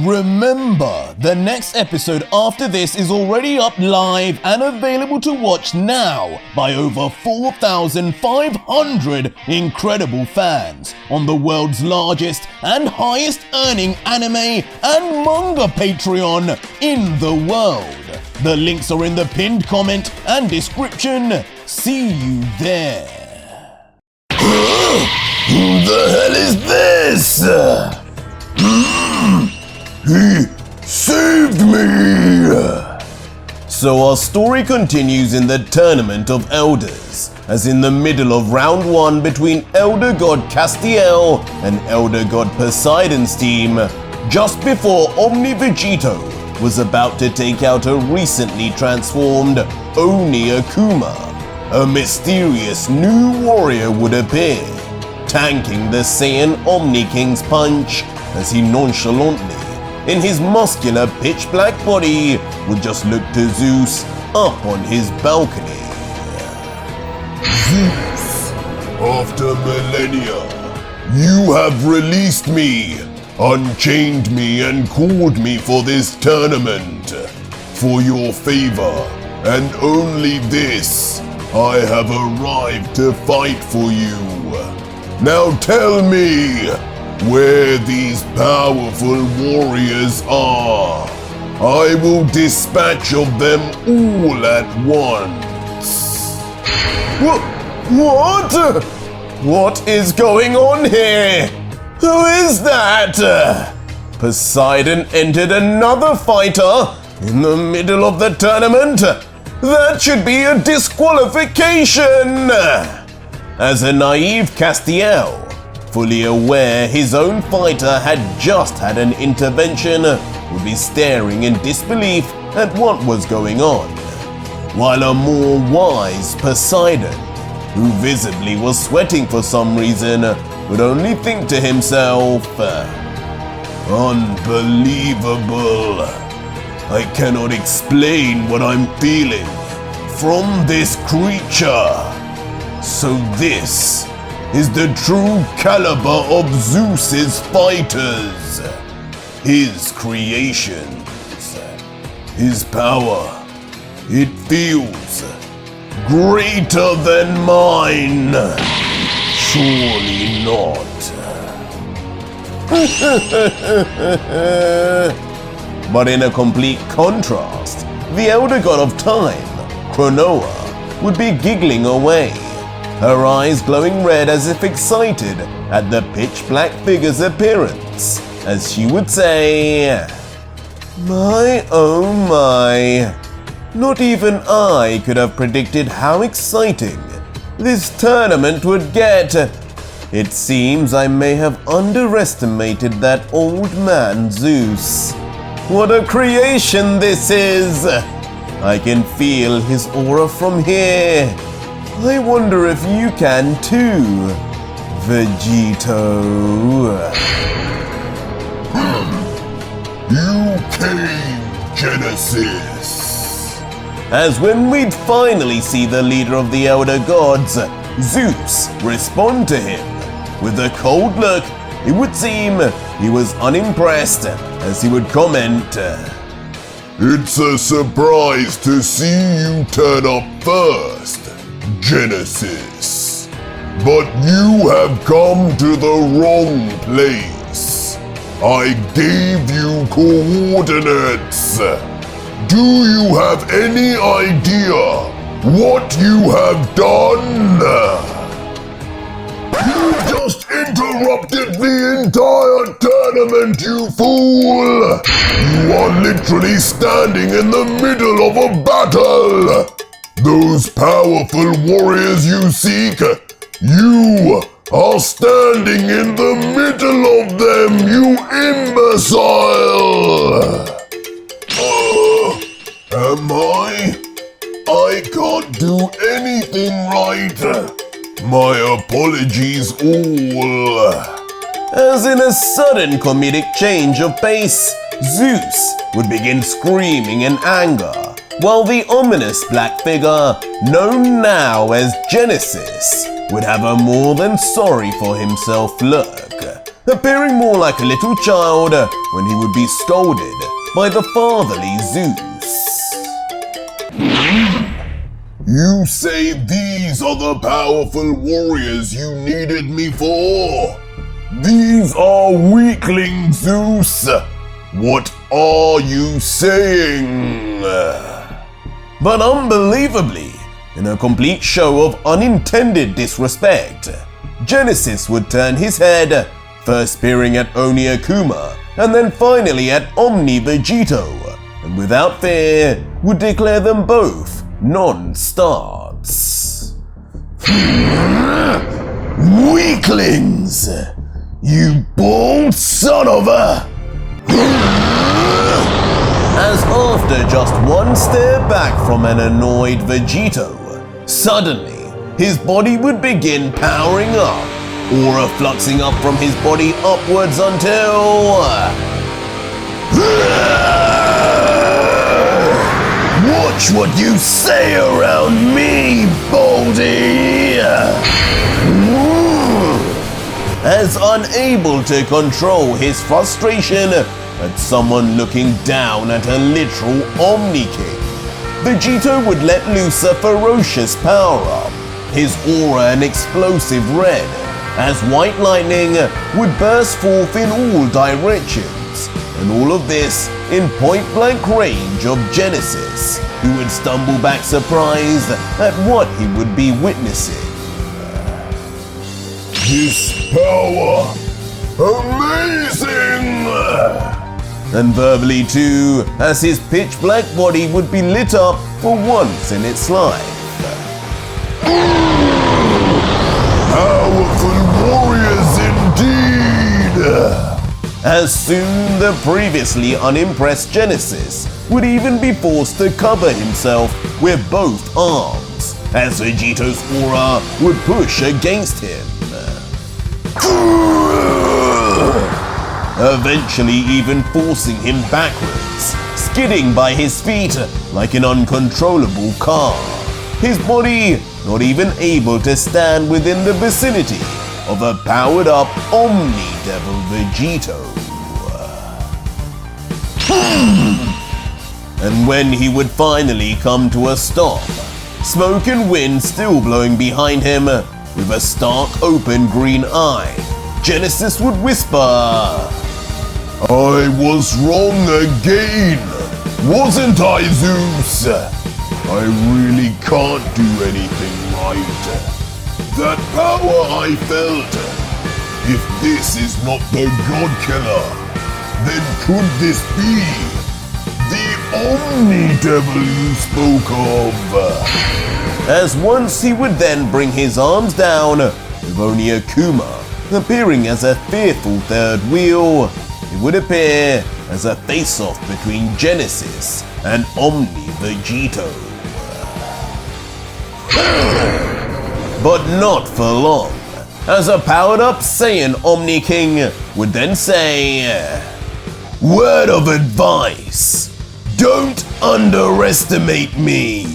Remember, the next episode after this is already up live and available to watch now by over 4,500 incredible fans on the world's largest and highest earning anime and manga Patreon in the world. The links are in the pinned comment and description. See you there. Who the hell is this? He saved me! So our story continues in the Tournament of Elders, as in the middle of round 1 between Elder God Castiel and Elder God Poseidon's team, just before OMNI Vegito was about to take out a recently transformed OMNI Akuma, a mysterious new warrior would appear, tanking the Saiyan OMNI King's punch as he nonchalantly, in his muscular pitch-black body, would just look to Zeus up on his balcony. Zeus, after millennia, you have released me, unchained me and called me for this tournament. For your favor, and only this, I have arrived to fight for you. Now tell me, where these powerful warriors are. I will dispatch of them all at once. What? What is going on here? Who is that? Poseidon entered another fighter in the middle of the tournament? That should be a disqualification! As a naive Castiel, fully aware his own fighter had just had an intervention, would be staring in disbelief at what was going on, while a more wise Poseidon, who visibly was sweating for some reason, would only think to himself, unbelievable. I cannot explain what I'm feeling from this creature. So this is the true caliber of Zeus's fighters, his creations, his power. It feels greater than mine. Surely not. But in a complete contrast, the elder god of time, Cronoa, would be giggling away, her eyes glowing red as if excited at the pitch-black figure's appearance, as she would say, "My oh my, not even I could have predicted how exciting this tournament would get. It seems I may have underestimated that old man Zeus. What a creation this is! I can feel his aura from here. I wonder if you can too, Vegito." You came, Genesis. As when we'd finally see the leader of the Elder Gods, Zeus, respond to him. With a cold look, it would seem he was unimpressed, as he would comment, It's a surprise to see you turn up first, Genesis. But you have come to the wrong place. I gave you coordinates. Do you have any idea what you have done? You just interrupted the entire tournament, you fool! You are literally standing in the middle of a battle! Those powerful warriors you seek, you are standing in the middle of them, you imbecile! Am I? I can't do anything right. My apologies all. As in a sudden comedic change of pace, Zeus would begin screaming in anger, while the ominous black figure, known now as Genesis, would have a more than sorry for himself look, appearing more like a little child when he would be scolded by the fatherly Zeus. You say these are the powerful warriors you needed me for? These are weaklings, Zeus! What are you saying? But unbelievably, in a complete show of unintended disrespect, Genesis would turn his head, first peering at Oni Akuma, and then finally at OMNI Vegito, and without fear would declare them both non-starts. Weaklings! You bald son of a... As after just one stare back from an annoyed Vegito, suddenly his body would begin powering up, aura fluxing up from his body upwards until... Watch what you say around me, Baldy! As unable to control his frustration at someone looking down at a literal Omni King, Vegito would let loose a ferocious power-up, his aura an explosive red, as white lightning would burst forth in all directions, and all of this in point-blank range of Genesis, who would stumble back surprised at what he would be witnessing. This power! Amazing! And verbally too, as his pitch-black body would be lit up for once in its life. Powerful warriors indeed! As soon the previously unimpressed Genesis would even be forced to cover himself with both arms, as Vegito's aura would push against him. Eventually even forcing him backwards, skidding by his feet like an uncontrollable car, his body not even able to stand within the vicinity of a powered-up Omni Devil Vegito. And when he would finally come to a stop, smoke and wind still blowing behind him, with a stark open green eye, Genesis would whisper, I was wrong again, wasn't I, Zeus? I really can't do anything right. That power I felt, if this is not the God Killer, then could this be the Omni Devil you spoke of? As once he would then bring his arms down, with Oni Akuma appearing as a fearful third wheel, it would appear as a face-off between Genesis and Omni Vegito. But not for long, as a powered-up Saiyan Omni King would then say, word of advice, don't underestimate me.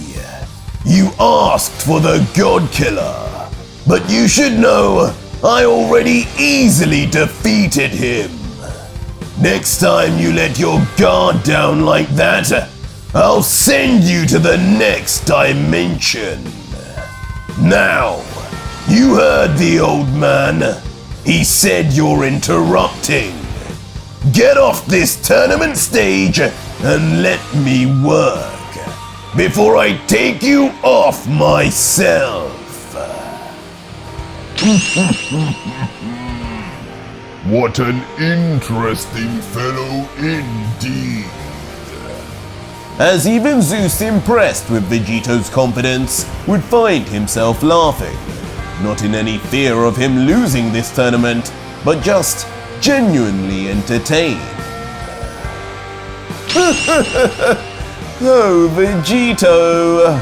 You asked for the God Killer, but you should know I already easily defeated him. Next time you let your guard down like that, I'll send you to the next dimension. Now, you heard the old man. He said you're interrupting. Get off this tournament stage and let me work before I take you off myself. What an interesting fellow indeed. As even Zeus, impressed with Vegito's confidence, would find himself laughing, not in any fear of him losing this tournament, but just genuinely entertained. Oh, Vegito!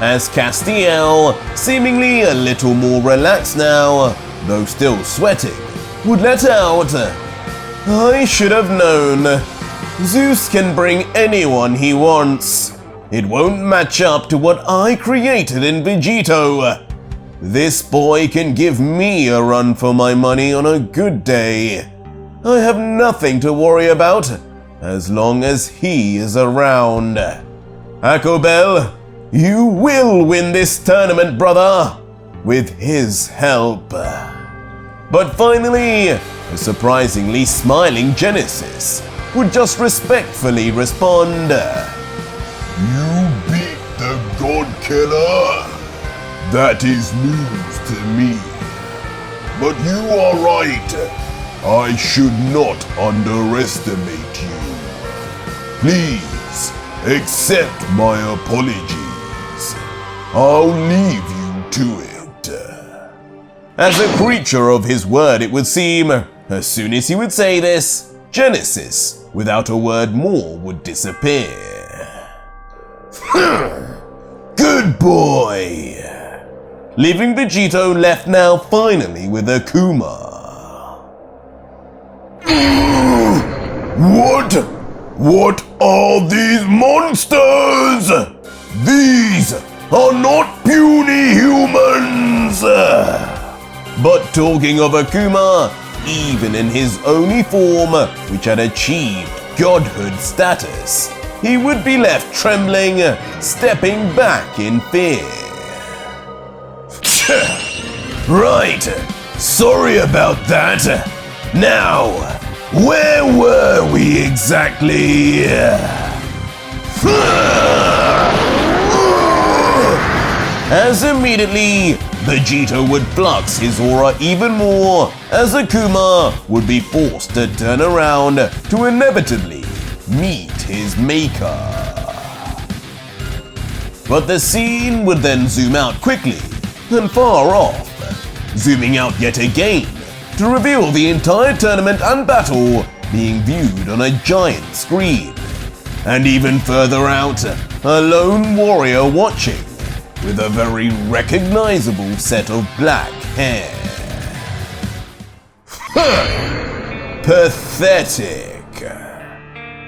As Castiel, seemingly a little more relaxed now, though still sweating, would let out, I should have known. Zeus can bring anyone he wants. It won't match up to what I created in Vegito. This boy can give me a run for my money on a good day. I have nothing to worry about as long as he is around. Akobel, you will win this tournament, brother, with his help. But finally, a surprisingly smiling Genesis would just respectfully respond. You beat the God Killer? That is news to me. But you are right. I should not underestimate you. Please, accept my apologies. I'll leave you to it. As a creature of his word, it would seem, as soon as he would say this, Genesis, without a word more, would disappear. Good boy! Leaving Vegito left now finally with Akuma. What are these monsters? These are not puny humans! But talking of Akuma, even in his OMNI form, which had achieved godhood status, he would be left trembling, stepping back in fear. Right, sorry about that. Now, where were we exactly? As immediately, Vegito would flux his aura even more, as Akuma would be forced to turn around to inevitably meet his maker. But the scene would then zoom out quickly and far off, zooming out yet again to reveal the entire tournament and battle being viewed on a giant screen. And even further out, a lone warrior watching with a very recognizable set of black hair. Pathetic.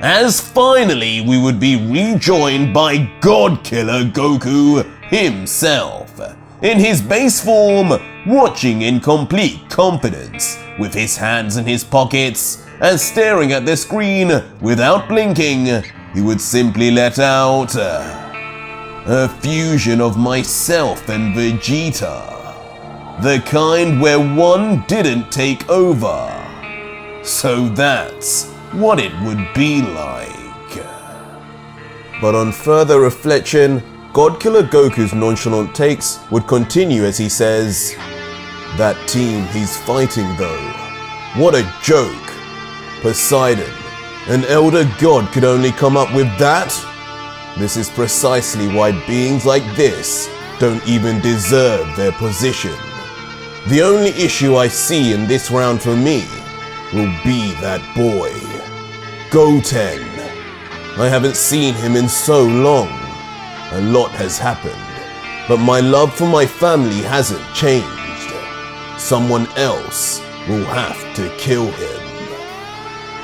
As finally we would be rejoined by God-Killer Goku himself, in his base form, watching in complete confidence, with his hands in his pockets, and staring at the screen without blinking. He would simply let out a fusion of myself and Vegeta. The kind where one didn't take over. So that's what it would be like. But on further reflection, God-Killer Goku's nonchalant takes would continue as he says, "That team he's fighting though, what a joke. Poseidon, an elder god, could only come up with that? This is precisely why beings like this don't even deserve their position. The only issue I see in this round for me will be that boy, Goten. I haven't seen him in so long. A lot has happened, but my love for my family hasn't changed. Someone else will have to kill him."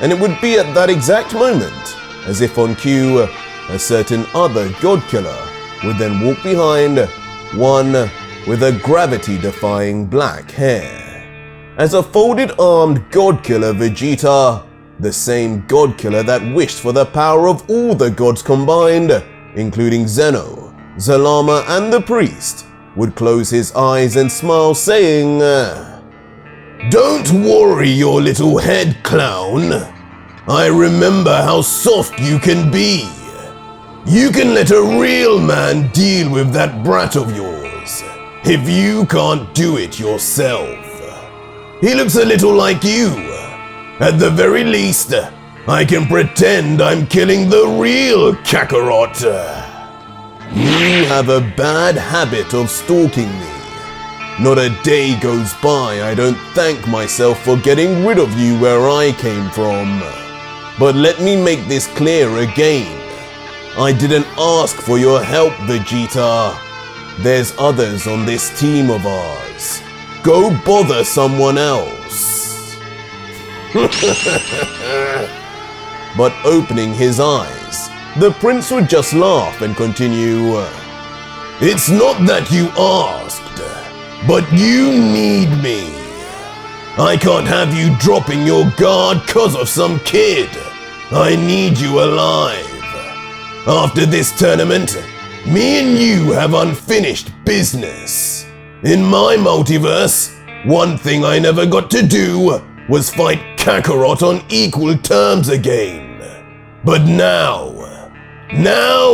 And it would be at that exact moment, as if on cue, a certain other God-Killer would then walk behind, one with a gravity-defying black hair. As a folded-armed God-Killer Vegeta, the same God-Killer that wished for the power of all the gods combined, including Zeno, Zalama, and the priest, would close his eyes and smile, saying, "Don't worry, your little head clown. I remember how soft you can be. You can let a real man deal with that brat of yours, if you can't do it yourself. He looks a little like you. At the very least, I can pretend I'm killing the real Kakarot. You have a bad habit of stalking me. Not a day goes by I don't thank myself for getting rid of you where I came from. But let me make this clear again. I didn't ask for your help, Vegeta. There's others on this team of ours. Go bother someone else." But opening his eyes, the prince would just laugh and continue, "It's not that you asked, but you need me. I can't have you dropping your guard 'cause of some kid. I need you alive. After this tournament, me and you have unfinished business. In my multiverse, one thing I never got to do was fight Kakarot on equal terms again. But now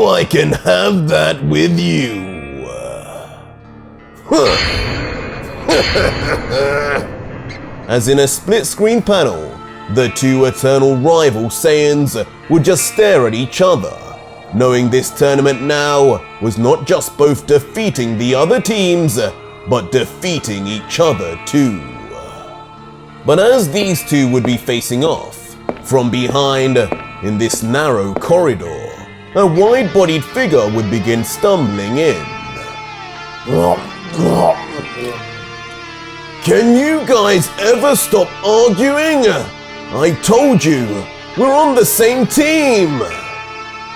I can have that with you. As in a split-screen panel, the two eternal rival Saiyans would just stare at each other, knowing this tournament now was not just both defeating the other teams, but defeating each other too. But as these two would be facing off, from behind, in this narrow corridor, a wide-bodied figure would begin stumbling in. Can you guys ever stop arguing? I told you, we're on the same team!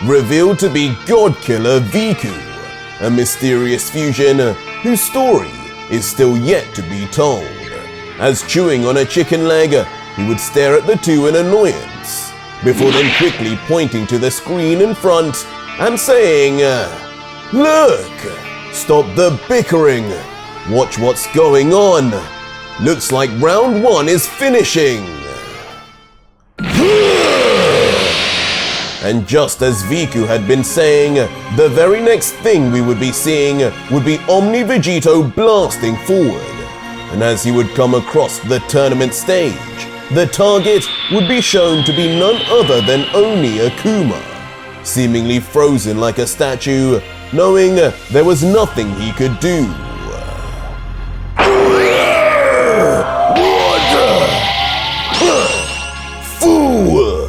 Revealed to be God Killer Viku, a mysterious fusion whose story is still yet to be told. As chewing on a chicken leg, he would stare at the two in annoyance, before then quickly pointing to the screen in front and saying, "Look! Stop the bickering! Watch what's going on! Looks like round one is finishing!" And just as Viku had been saying, the very next thing we would be seeing would be OMNI Vegito blasting forward. And as he would come across the tournament stage, the target would be shown to be none other than Oni Akuma, seemingly frozen like a statue, knowing there was nothing he could do. Fool!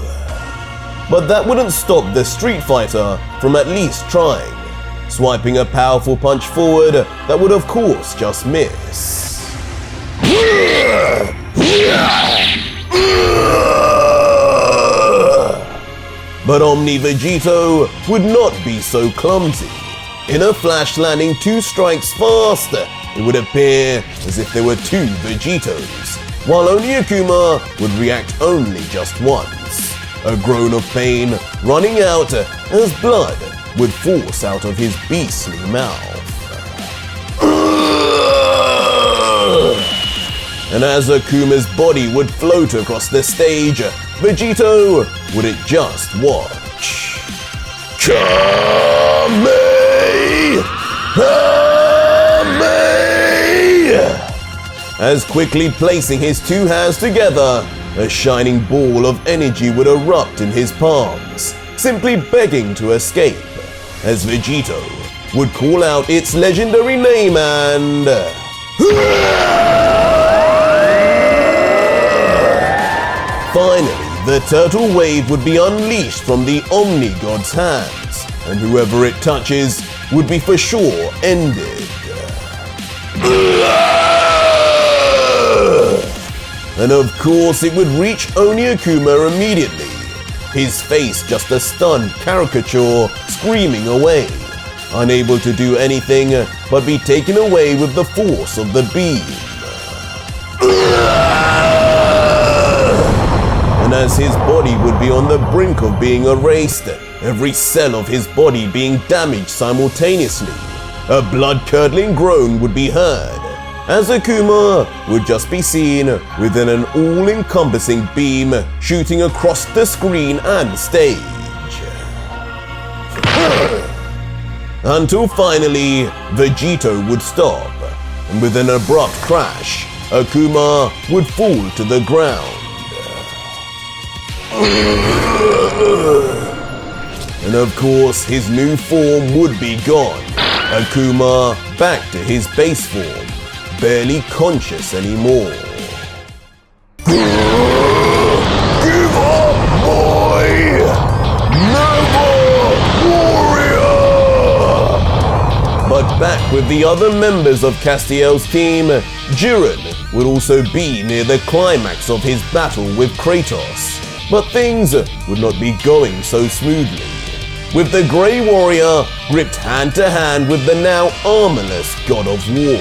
But that wouldn't stop the Street Fighter from at least trying, swiping a powerful punch forward that would of course just miss. But OMNI Vegito would not be so clumsy. In a flash landing 2 strikes fast, it would appear as if there were 2 Vegitos, while Oni Akuma would react only just once, a groan of pain running out as blood would force out of his beastly mouth. And as Akuma's body would float across the stage, Vegito wouldn't just watch. Kamehameha! As quickly placing his 2 hands together, a shining ball of energy would erupt in his palms, simply begging to escape, as Vegito would call out its legendary name and... Finally, the turtle wave would be unleashed from the Omni God's hands, and whoever it touches would be for sure ended. And of course it would reach Oni Akuma immediately, his face just a stunned caricature screaming away, unable to do anything but be taken away with the force of the beam. And as his body would be on the brink of being erased, every cell of his body being damaged simultaneously, a blood-curdling groan would be heard, as Akuma would just be seen within an all-encompassing beam shooting across the screen and stage. Until finally, Vegito would stop, and with an abrupt crash, Akuma would fall to the ground. And of course, his new form would be gone. Akuma back to his base form, barely conscious anymore. Give up, boy! Never, warrior! But back with the other members of Castiel's team, Jiren would also be near the climax of his battle with Kratos. But things would not be going so smoothly, with the Grey Warrior gripped hand to hand with the now armorless God of War.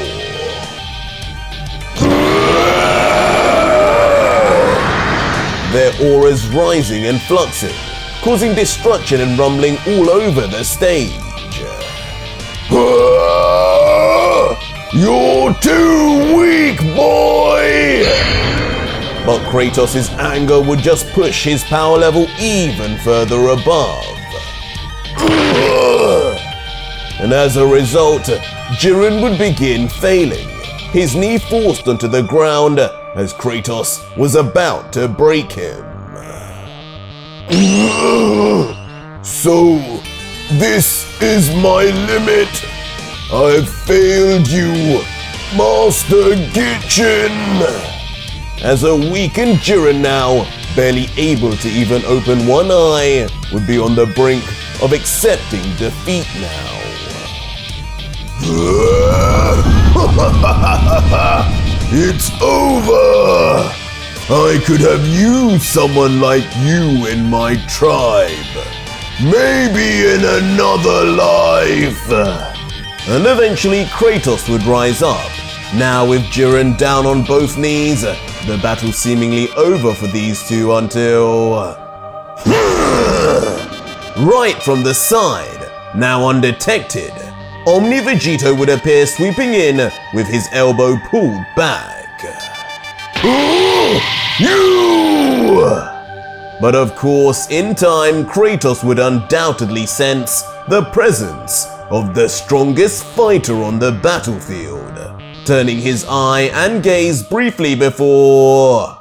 their auras rising and fluxing, causing destruction and rumbling all over the stage. You're too weak, boy! But Kratos' anger would just push his power level even further above. And as a result, Jiren would begin failing, his knee forced onto the ground as Kratos was about to break him. So, this is my limit. I've failed you, Master Gichin. As a weakened Jiren now, barely able to even open one eye, would be on the brink of accepting defeat now. It's over! I could have used someone like you in my tribe. Maybe in another life. And eventually Kratos would rise up. Now with Jiren down on both knees, the battle seemingly over for these two until... right from the side, now undetected, OMNI Vegito would appear sweeping in with his elbow pulled back. You! But of course, in time, Kratos would undoubtedly sense the presence of the strongest fighter on the battlefield, turning his eye and gaze briefly before...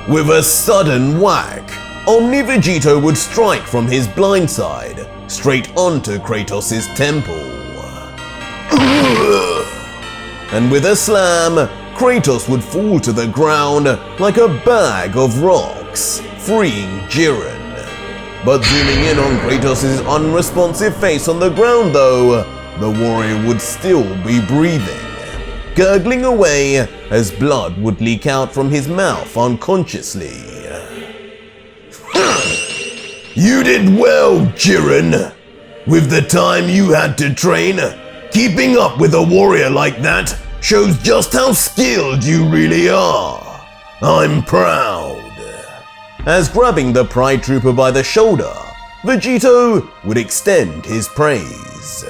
With a sudden whack, OMNI Vegito would strike from his blind side, straight onto Kratos' temple. And with a slam, Kratos would fall to the ground like a bag of rocks, freeing Jiren. But zooming in on Kratos' unresponsive face on the ground though, the warrior would still be breathing, gurgling away as blood would leak out from his mouth unconsciously. You did well, Jiren. With the time you had to train, keeping up with a warrior like that shows just how skilled you really are. I'm proud. As grabbing the Pride Trooper by the shoulder, Vegito would extend his praise.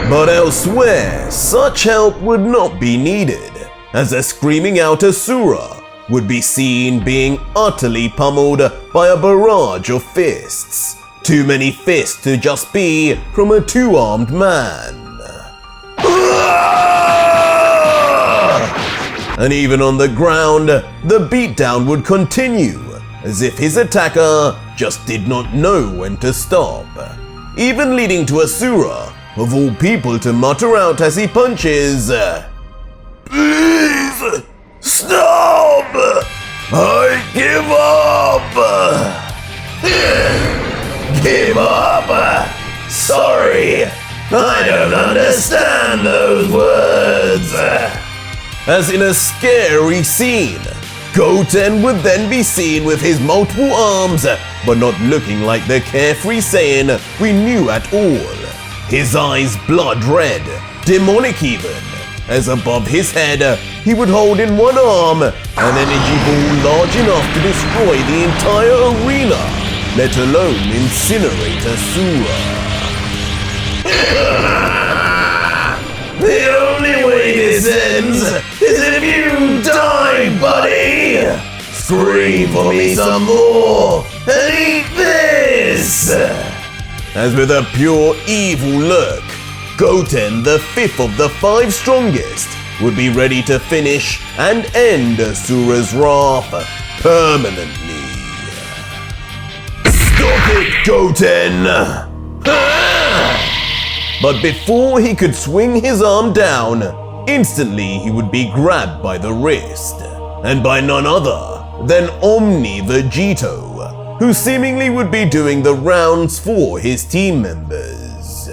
But elsewhere, such help would not be needed, as a screaming out Asura would be seen being utterly pummeled by a barrage of fists. Too many fists to just be from a two-armed man. And even on the ground, the beatdown would continue, as if his attacker just did not know when to stop, even leading to Asura, of all people, to mutter out as he punches, Please, stop! I give up! Give up? Sorry, I don't understand those words. As in a scary scene, Goten would then be seen with his multiple arms, but not looking like the carefree Saiyan we knew at all. His eyes blood red, demonic even, as above his head he would hold in one arm an energy ball large enough to destroy the entire arena, let alone incinerate Asura. The only way this ends is if you die, buddy! Scream for me some more and eat this! As with a pure evil look, Goten, the fifth of the five strongest, would be ready to finish and end Asura's wrath permanently. Stop it, Goten! But before he could swing his arm down, instantly he would be grabbed by the wrist, and by none other than OMNI Vegito, who seemingly would be doing the rounds for his team members.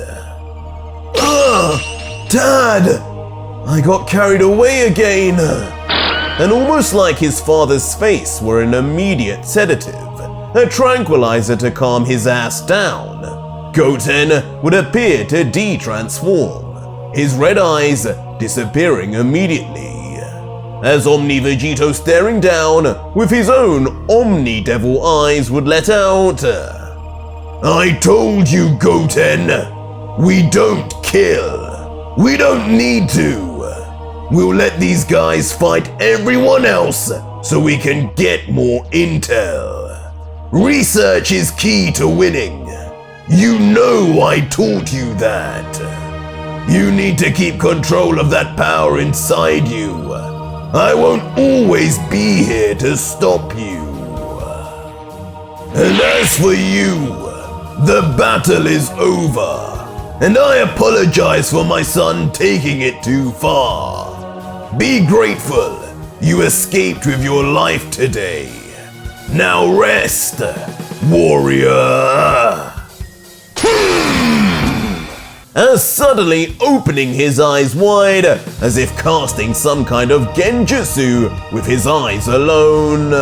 Dad! I got carried away again! And almost like his father's face were an immediate sedative, a tranquilizer to calm his ass down, Goten would appear to de-transform, his red eyes disappearing immediately, as Omni Vegito staring down with his own Omni Devil eyes would let out, I told you, Goten, we don't kill. We don't need to. We'll let these guys fight everyone else so we can get more intel. Research is key to winning. You know I taught you that. You need to keep control of that power inside you. I won't always be here to stop you. And as for you, the battle is over, and I apologize for my son taking it too far. Be grateful you escaped with your life today. Now rest, warrior. As suddenly opening his eyes wide, as if casting some kind of genjutsu with his eyes alone.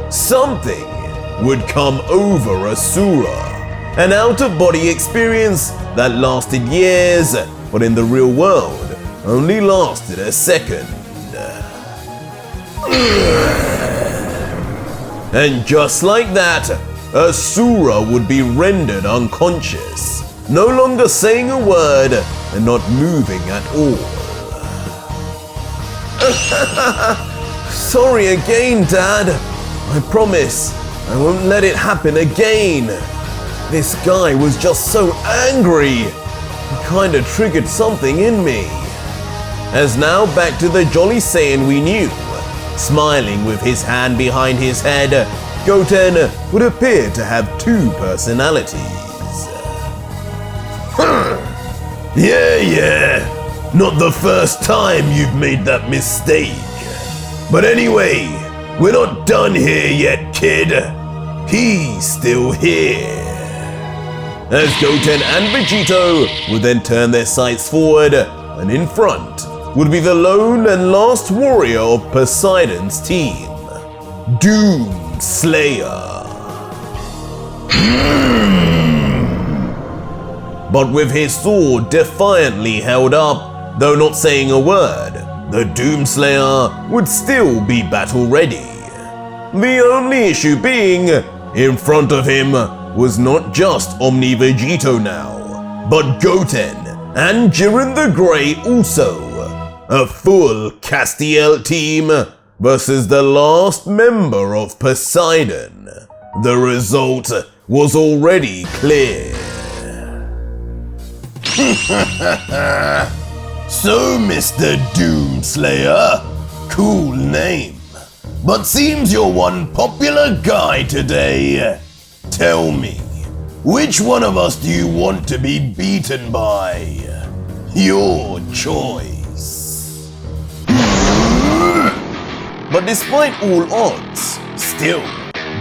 Something would come over Asura, an out-of-body experience that lasted years, but in the real world only lasted a second. And just like that, Asura would be rendered unconscious, no longer saying a word and not moving at all. Sorry again, Dad. I promise I won't let it happen again. This guy was just so angry. He kinda triggered something in me. As now back to the jolly Saiyan we knew. Smiling with his hand behind his head, Goten would appear to have two personalities. Yeah. Not the first time you've made that mistake. But anyway, we're not done here yet, kid. He's still here. As Goten and Vegito would then turn their sights forward, and in front would be the lone and last warrior of Poseidon's team, Doom Slayer. But with his sword defiantly held up, though not saying a word, the Doomslayer would still be battle ready. The only issue being, in front of him was not just Omni Vegito now, but Goten and Jiren the Grey also. A full Castiel team versus the last member of Poseidon. The result was already clear. So, Mr. Doomslayer, cool name. But seems you're one popular guy today. Tell me, which one of us do you want to be beaten by? Your choice. But despite all odds, still,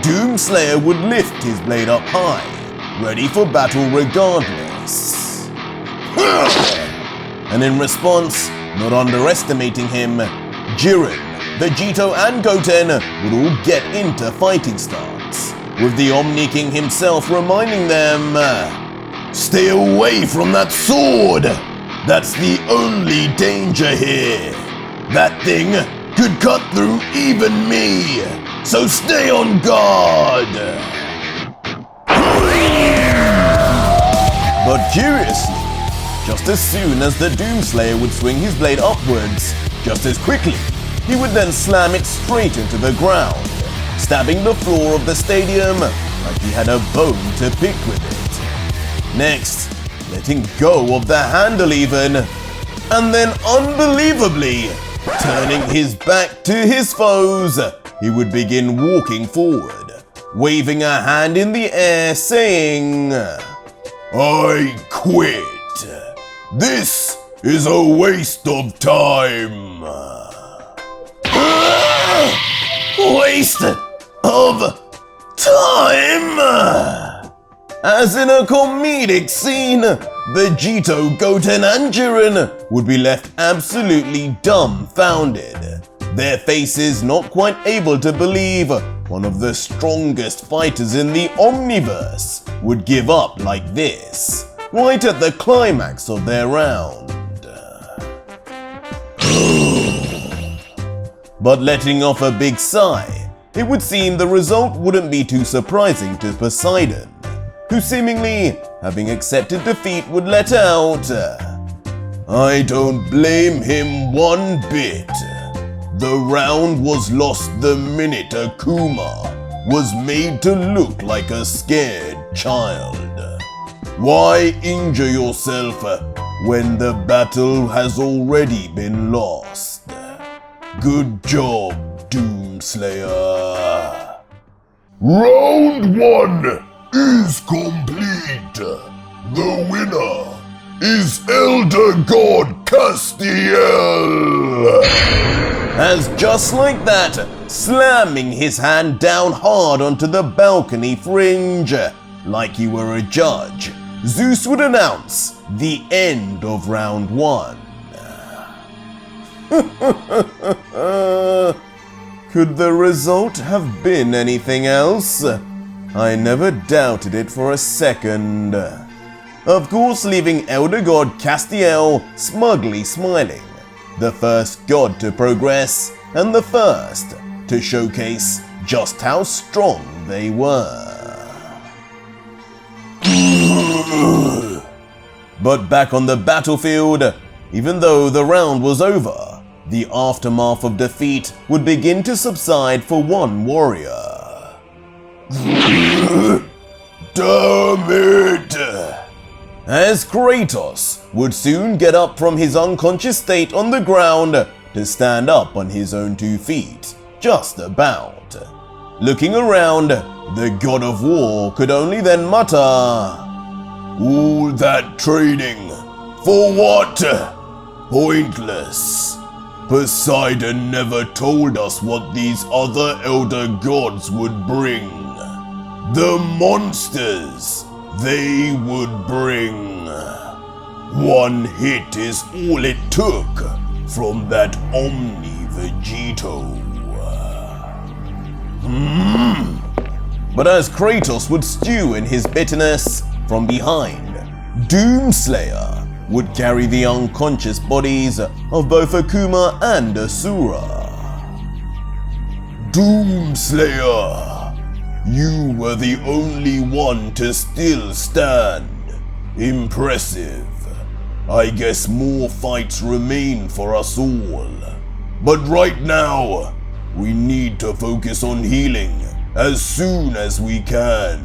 Doomslayer would lift his blade up high, ready for battle regardless. And in response, not underestimating him, Jiren, Vegito and Goten would all get into fighting stance, with the Omni King himself reminding them, stay away from that sword! That's the only danger here. That thing could cut through even me, so stay on guard! But curiously, just as soon as the Doomslayer would swing his blade upwards, just as quickly, he would then slam it straight into the ground, stabbing the floor of the stadium like he had a bone to pick with it. Next, letting go of the handle even, and then unbelievably, turning his back to his foes, he would begin walking forward, waving a hand in the air saying, I quit. This is a waste of time. Waste of time? As in a comedic scene, Vegito, Goten and Jiren would be left absolutely dumbfounded, their faces not quite able to believe one of the strongest fighters in the Omniverse, would give up like this, right at the climax of their round. But letting off a big sigh, it would seem the result wouldn't be too surprising to Poseidon, who seemingly, having accepted defeat, would let out, "I don't blame him one bit. The round was lost the minute Akuma was made to look like a scared child. Why injure yourself when the battle has already been lost? Good job, Doomslayer." Round 1 is complete. The winner is Elder God Castiel. As just like that, slamming his hand down hard onto the balcony fringe, like he were a judge, Zeus would announce the end of round 1. Could the result have been anything else? I never doubted it for a second. Of course, leaving Elder God Castiel smugly smiling, the first god to progress and the first to showcase just how strong they were. But back on the battlefield, even though the round was over, the aftermath of defeat would begin to subside for one warrior. Damn it! As Kratos would soon get up from his unconscious state on the ground to stand up on his own 2 feet, just about. Looking around, the god of war could only then mutter, "All that training, for what? Pointless. Poseidon never told us what these other elder gods would bring. The monsters they would bring. One hit is all it took from that OMNI Vegito." But as Kratos would stew in his bitterness, from behind, Doomslayer would carry the unconscious bodies of both Akuma and Asura. "Doomslayer, you were the only one to still stand. Impressive. I guess more fights remain for us all. But right now, we need to focus on healing as soon as we can.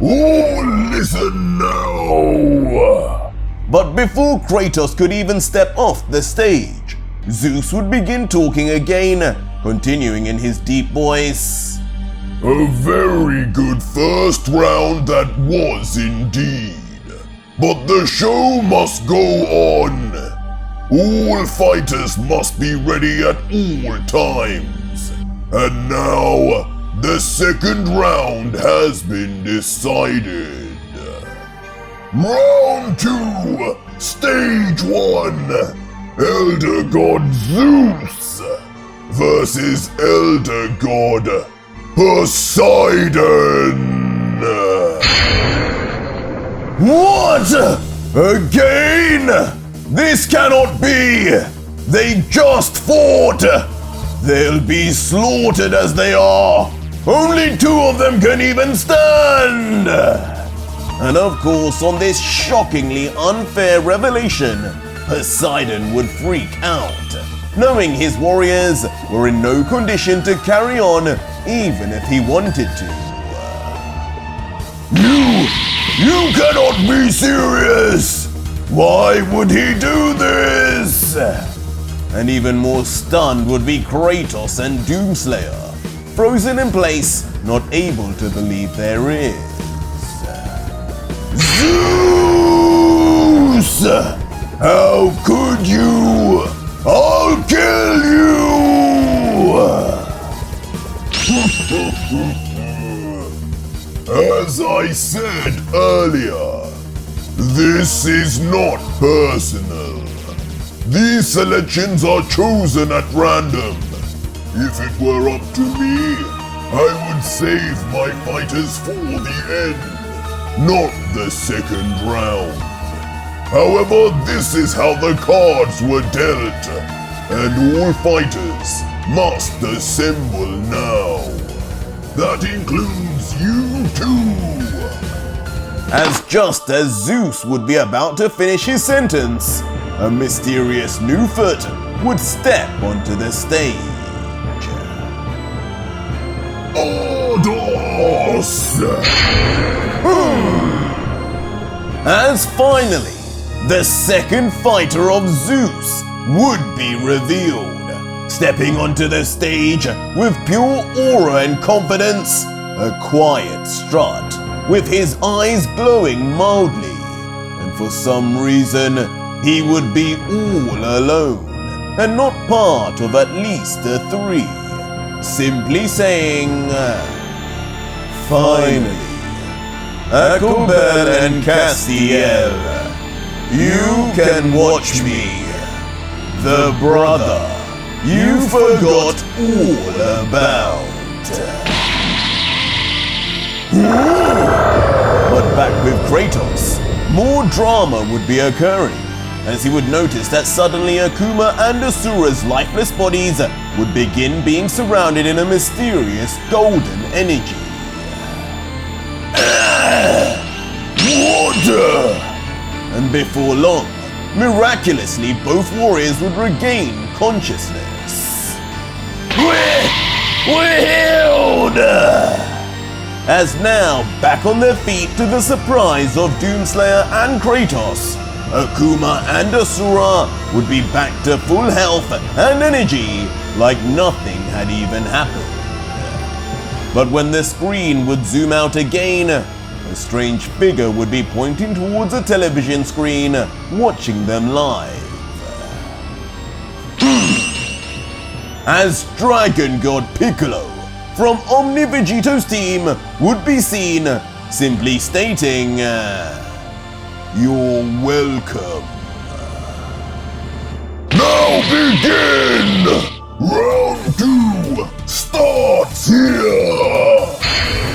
All listen now." But before Kratos could even step off the stage, Zeus would begin talking again, continuing in his deep voice. "A very good first round that was indeed. But the show must go on. All fighters must be ready at all times. And now, the second round has been decided. Round 2, Stage 1, Elder God Zeus versus Elder God Poseidon." What? Again? This cannot be! They just fought! They'll be slaughtered as they are! Only 2 of them can even stand! And of course, on this shockingly unfair revelation, Poseidon would freak out, knowing his warriors were in no condition to carry on even if he wanted to. You cannot be serious! Why would he do this? And even more stunned would be Kratos and Doomslayer, frozen in place, not able to believe there is. Zeus! How could you? I'll kill you! As I said earlier, this is not personal. These selections are chosen at random, If it were up to me, I would save my fighters for the end, not the second round. However, this is how the cards were dealt, and all fighters must assemble now. That includes you too. Just as Zeus would be about to finish his sentence, a mysterious new foot would step onto the stage. Ardos! As finally, the second fighter of Zeus would be revealed, stepping onto the stage with pure aura and confidence, a quiet strut, with his eyes glowing mildly, and for some reason, he would be all alone, and not part of at least the three, simply saying, finally, Aquabel and Castiel, you can watch me, the brother you forgot all about. But back with Kratos, more drama would be occurring, as he would notice that suddenly Akuma and Asura's lifeless bodies would begin being surrounded in a mysterious golden energy. Water! And before long, miraculously both warriors would regain consciousness. We're healed! As now, back on their feet to the surprise of Doomslayer and Kratos, Akuma and Asura would be back to full health and energy like nothing had even happened. But when the screen would zoom out again, a strange figure would be pointing towards a television screen, watching them live. As Dragon God Piccolo from OMNI Vegito's team would be seen, simply stating, "You're welcome." Now begin! Round 2 starts here!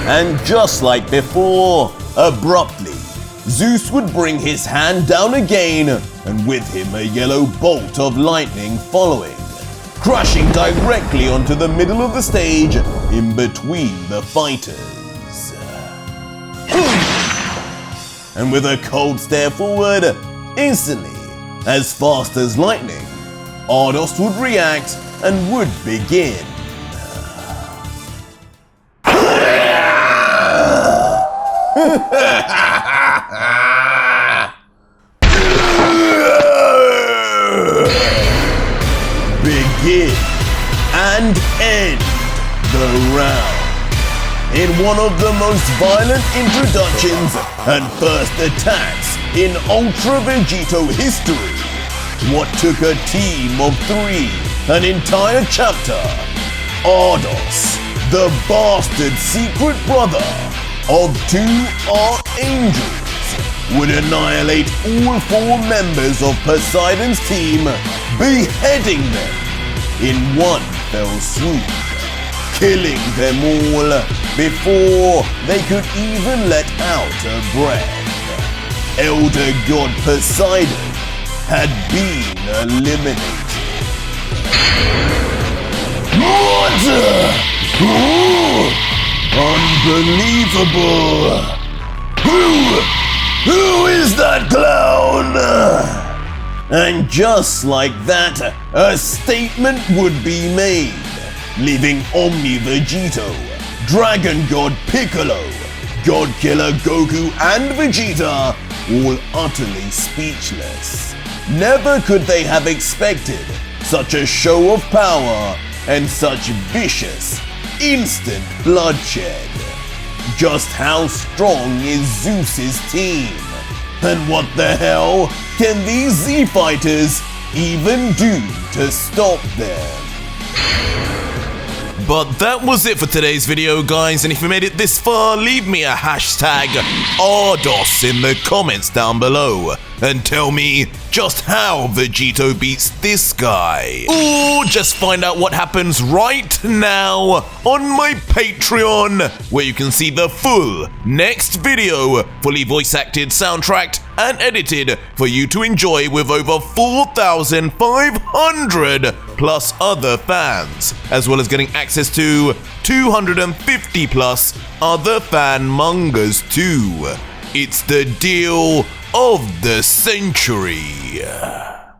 And just like before, abruptly, Zeus would bring his hand down again, and with him a yellow bolt of lightning following, crashing directly onto the middle of the stage in between the fighters. And with a cold stare forward, instantly, as fast as lightning, Ardos would react and would begin. Begin and end the round. In one of the most violent introductions and first attacks in Ultra Vegito history, what took a team of 3 an entire chapter, Ardos, the bastard secret brother of 2 archangels, would annihilate all 4 members of Poseidon's team, beheading them in one fell swoop, killing them all before they could even let out a breath. Elder God Poseidon had been eliminated. What? Unbelievable! Who is that clown? And just like that, a statement would be made, leaving OMNI Vegito, Dragon God Piccolo, God Killer Goku and Vegeta all utterly speechless. Never could they have expected such a show of power and such vicious, instant bloodshed. Just how strong is Zeus's team? And what the hell can these Z fighters even do to stop them? But that was it for today's video, guys, and if you made it this far, leave me a hashtag Ardos in the comments down below and tell me just how Vegito beats this guy. Or just find out what happens right now on my Patreon, where you can see the full next video, fully voice acted, soundtracked, and edited for you to enjoy with over 4,500 plus other fans, as well as getting access to 250 plus other fan mangas too. It's the deal of the century.